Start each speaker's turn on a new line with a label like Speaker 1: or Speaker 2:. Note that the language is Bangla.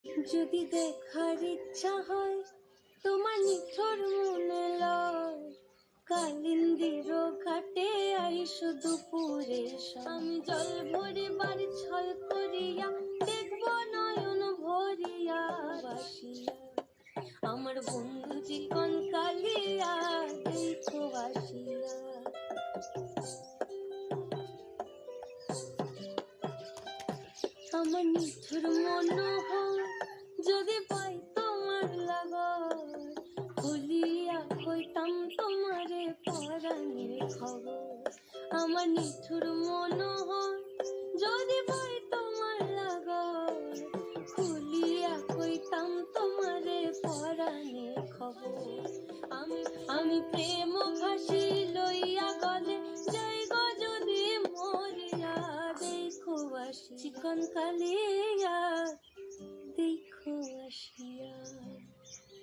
Speaker 1: যদি দেখার ইচ্ছা হয় তোমার নিঠুর মনে লয়, কালিন্দির ঘাটে আইসো দুপুরে। আমি জল ভরে বাড়ি ছল করিয়া দেখব নয়ন ভরিয়া বাসিয়া, আমার বন্ধু চিকন কালিয়া দেখো বাসিয়া। আমার নিঠুর মনোহর যদি পাই তোমার লাগর, ভুলিয়া কইতাম তোমারে পরাণের খবর। আমার নিঠুর মনোহর যদি পাই তোমার লাগর, খুলিয়া কইতাম তোমারে পরাণের খবর। আমি প্রেম